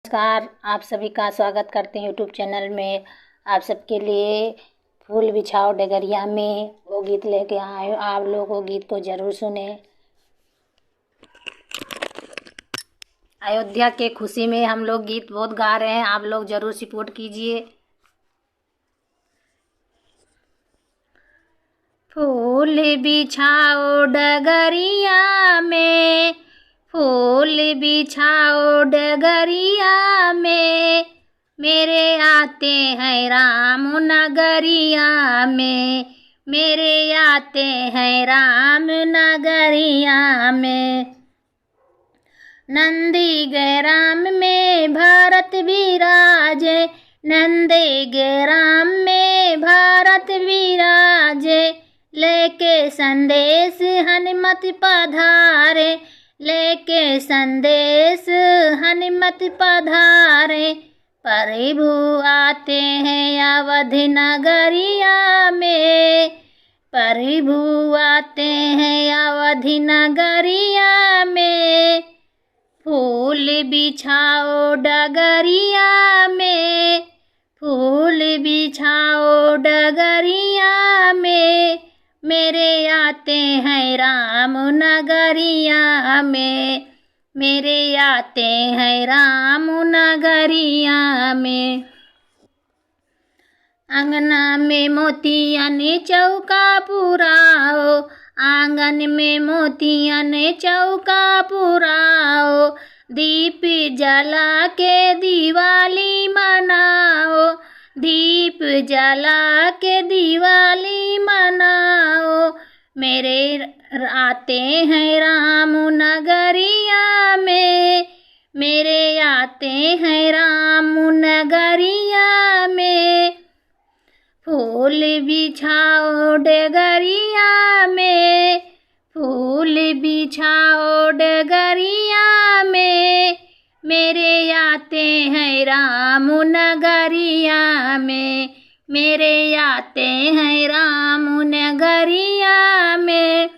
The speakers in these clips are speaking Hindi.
नमस्कार, आप सभी का स्वागत करते हैं यूट्यूब चैनल में। आप सबके लिए फूल बिछाओ डगरिया में वो गीत लेके आए। आप लोग वो गीत को ज़रूर सुने। अयोध्या के खुशी में हम लोग गीत बहुत गा रहे हैं, आप लोग ज़रूर सपोर्ट कीजिए। फूल बिछाओ डगरिया में, फूल बिछाओ डगरिया में, मेरे आते हैं राम नगरिया में, मेरे आते हैं राम नगरिया में। नंदी गए राम में भारत विराजे, नंदी गए राम में भारत विराजे, लेके संदेश हनुमत पधारे, लेके संदेश हनुमत पधारे। प्रभु आते हैं अवध नगरिया में, प्रभु आते हैं अवध नगरिया में। फूल बिछाओ डगरिया में, फूल बिछाओ डगरिया में, मेरे आते हैं राम नगरिया में, मेरे आते हैं राम नगरिया में। अंगना में मोतियन चौका पुराओ, आंगन में मोतियन चौका पुराओ, दीप जला के दिवाली मनाओ, दीप जला के दिवाली मनाओ। मेरे आते हैं राम नगरिया में, मेरे आते हैं राम नगरिया में। फूल बिछाओ डगरिया में, फूल बिछाओ डगरिया में, मेरे आते हैं राम नगरिया में, मेरे आते हैं राम नगरिया में।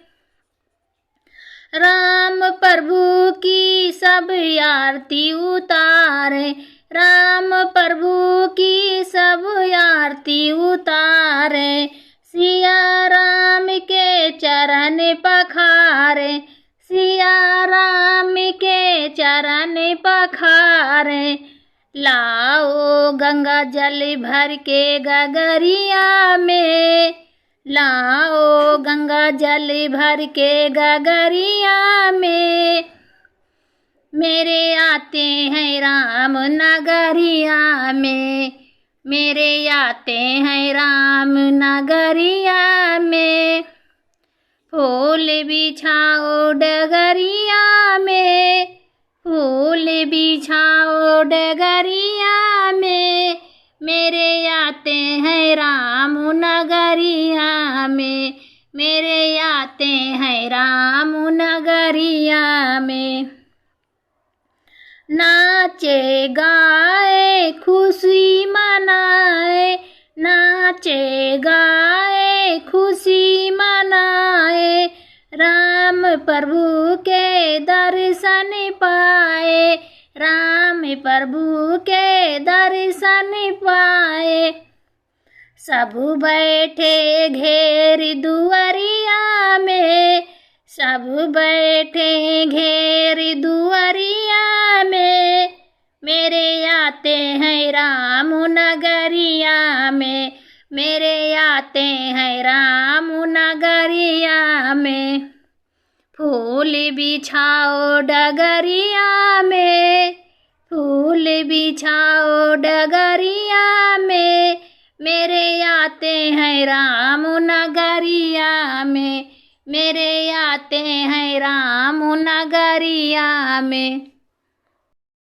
राम प्रभु की सब आरती उतारे, राम प्रभु की सब आरती उतारे, सिया राम के चरण पखारे, सिया राम के चरण पखारे। लाओ गंगा जल भर के गगरिया में, लाओ गंगा जल भर के गगरिया में, मेरे आते हैं राम नगरिया में, मेरे आते हैं राम नगरिया में। फूल बिछाओ डगरिया में, फूल बिछाओ डगरिया में, मेरे आते हैं राम नगरिया में, मेरे आते हैं राम नगरिया में। नाचे गाए खुशी मनाए, नाचे गाए खुशी मनाए, राम प्रभु के दर्शन पाए, राम प्रभु के दर्शन पाए। सब बैठे घेर दुआरिया में, सब बैठे घेर दुआरिया में, मेरे आते हैं राम नगरिया में, मेरे आते हैं राम नगरिया में। फूल बिछाओ डगरिया में, फूल बिछाओ डगरिया में, मेरे आते हैं राम नगरिया में, मेरे आते हैं राम नगरिया में।